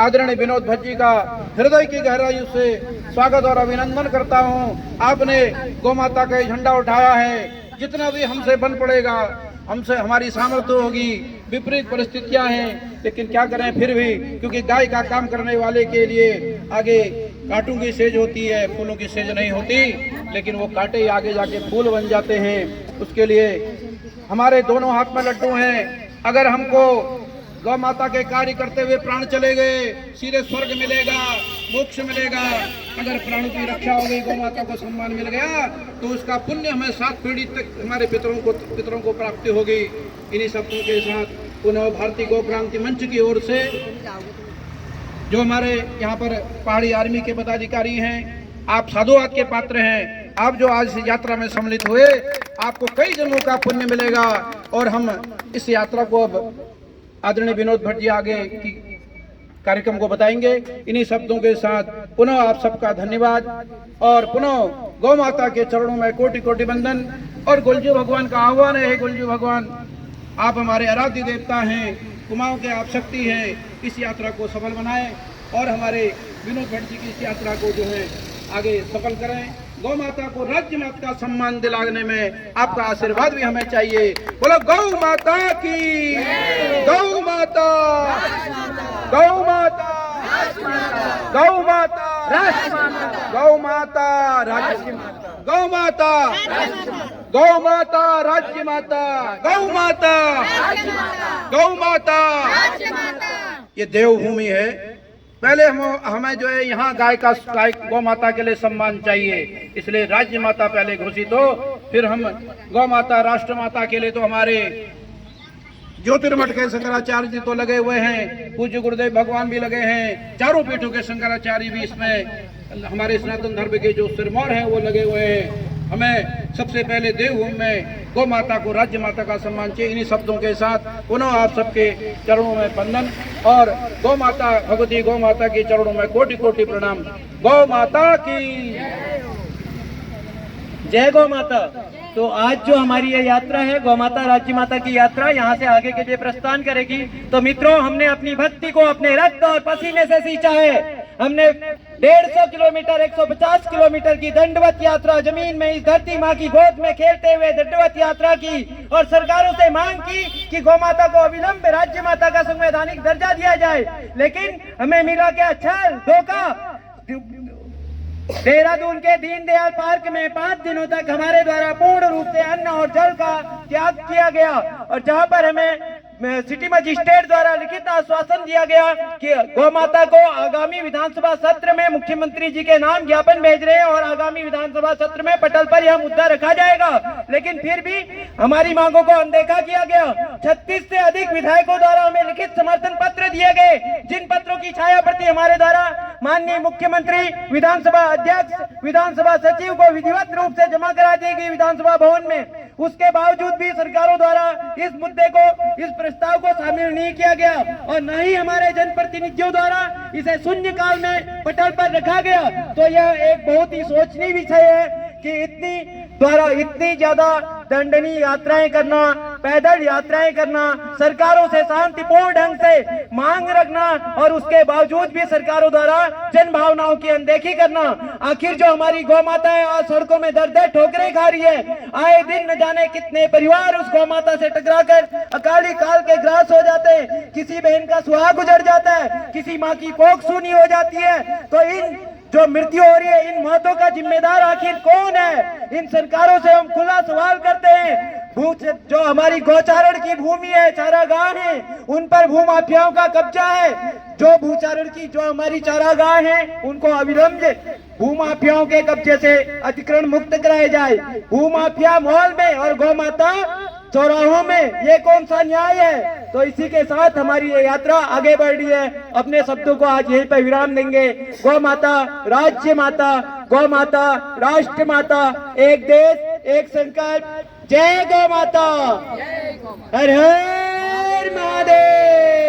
आदरणीय विनोद भज्जी का हृदय की गहराई से स्वागत और अभिनंदन करता हूँ। आपने गौ माता का झंडा उठाया है। जितना भी हमसे बन पड़ेगा, हमसे हमारी सामर्थ्य होगी, विपरीत परिस्थितियां हैं, लेकिन क्या करें फिर भी, क्योंकि गाय का काम करने वाले के लिए आगे कांटों की सेज होती है, फूलों की सेज नहीं होती, लेकिन वो कांटे आगे जाके फूल बन जाते हैं। उसके लिए हमारे दोनों हाथ में लड्डू हैं। अगर हमको गौ माता के कार्य करते हुए प्राण चले गए, सीधे स्वर्ग मिलेगा, मोक्ष मिलेगा। अगर प्राणों की रक्षा हो गई, गौ माता को सम्मान मिल गया, तो उसका पुण्य हमें 7 पीढ़ी तक हमारे पितरों को प्राप्ति होगी। इन्हीं शब्दों के साथ पुनः भारतीय गौ क्रांति मंच की ओर से जो हमारे यहाँ पर पहाड़ी आर्मी के पदाधिकारी हैं, आप साधुवाद के पात्र हैं। आप जो आज इस यात्रा में सम्मिलित हुए, आपको कई जन्मों का पुण्य मिलेगा। और हम इस यात्रा को अब आदरणीय विनोद भट्ट जी आगे की कार्यक्रम को बताएंगे। इन्हीं शब्दों के साथ पुनः आप सबका धन्यवाद और पुनः गौ माता के चरणों में कोटि कोटि वंदन। और गुलजू भगवान का आह्वान है, गुलजू भगवान आप हमारे आराध्य देवता हैं, कुमाऊं के आप शक्ति हैं। इस यात्रा को सफल बनाएं और हमारे विनोद भट्ट जी की इस यात्रा को जो है आगे सफल करें। गौ माता को राज्य माता का सम्मान दिलाने में आपका आशीर्वाद भी हमें चाहिए। बोलो गौ माता की, गौ माता, गौ माता, गौ माता, गौ माता, राज्य माता, गौ माता, गौ माता, राज्य माता, गौ माता, गौ माता। ये देवभूमि है। पहले हमें जो है यहाँ गाय गौ माता के लिए सम्मान चाहिए, इसलिए राज्य माता पहले घोषित हो, फिर हम गौ माता राष्ट्र माता के लिए। तो हमारे ज्योतिर्मठ के शंकराचार्य जी तो लगे हुए हैं, पूज्य गुरुदेव भगवान भी लगे हैं, चारों पीठों के शंकराचार्य भी इसमें, हमारे सनातन धर्म के जो सिरमौर हैं वो लगे हुए हैं। हमें सबसे पहले देवभूमि में गौ माता को राज्य माता का सम्मान चाहिए। इन्हीं शब्दों के साथ पुनः आप सबके चरणों में वंदन और गौ माता, भगवती गौ माता के चरणों में कोटि कोटि प्रणाम। गौ माता की जय गौ माता। तो आज जो हमारी ये यात्रा है, गौ माता राज्य माता की यात्रा, यहाँ से आगे के लिए प्रस्थान करेगी। तो मित्रों, हमने अपनी भक्ति को अपने रक्त और पसीने से सींचा है। हमने 150 किलोमीटर, 150 किलोमीटर की दंडवत यात्रा जमीन में इस धरती माँ की गोद में खेलते हुए दंडवत यात्रा की और सरकारों से मांग की कि गौ माता को अविलंब राज्य माता का संवैधानिक दर्जा दिया जाए। लेकिन हमें मिला क्या छल, धोखा। देहरादून के दीनदयाल पार्क में 5 दिनों तक हमारे द्वारा पूर्ण रूप से अन्न और जल का त्याग किया गया, और जहां पर हमें सिटी मजिस्ट्रेट द्वारा लिखित आश्वासन दिया गया कि गौ माता को आगामी विधानसभा सत्र में मुख्यमंत्री जी के नाम ज्ञापन भेज रहे हैं और आगामी विधानसभा सत्र में पटल पर यह मुद्दा रखा जाएगा। लेकिन फिर भी हमारी मांगों को अनदेखा किया गया। 36 से अधिक विधायकों द्वारा हमें लिखित समर्थन पत्र दिए गए, जिन पत्रों की छाया प्रति हमारे द्वारा माननीय मुख्यमंत्री, विधानसभा अध्यक्ष, विधानसभा सचिव को विधिवत रूप से जमा करा दी गई विधानसभा भवन में। उसके बावजूद भी सरकारों द्वारा इस मुद्दे को, इस प्रस्ताव को शामिल नहीं किया गया और न ही हमारे जनप्रतिनिधियों द्वारा इसे शून्य काल में पटल पर रखा गया। तो यह एक बहुत ही सोचनीय विषय है कि इतनी ज्यादा दंडनीय यात्राएं करना, पैदल यात्राएं करना, सरकारों से शांतिपूर्ण ढंग से मांग रखना और उसके बावजूद भी सरकारों द्वारा जन भावनाओं की अनदेखी करना। आखिर जो हमारी गौ माता है आज सड़कों में दर-दर ठोकरें खा रही है। आए दिन न जाने कितने परिवार उस गौ माता से टकराकर अकाली काल के ग्रास हो जाते हैं। किसी बहन का सुहाग गुजर जाता है, किसी माँ की कोख सूनी हो जाती है। तो इन जो मृत्यु हो रही है, इन मौतों का जिम्मेदार आखिर कौन है? इन सरकारों से हम खुला सवाल करते हैं। जो हमारी गौचारण की भूमि है, चारागाह है, उन पर भूमाफियाओं का कब्जा है। जो भूचारण की जो हमारी चारागाह है, उनको अविलंब भूमाफियाओं के कब्जे से अधिग्रहण मुक्त कराए जाए। भूमाफिया मॉल में और गौ माता चौराहों में, ये कौन सा न्याय है? तो इसी के साथ हमारी ये यात्रा आगे बढ़ रही है। अपने शब्दों को आज यहीं पर विराम देंगे। गौ माता राज्य माता, गौ माता राष्ट्र माता, एक देश एक संकल्प। जय गौ माता, हर हर महादेव।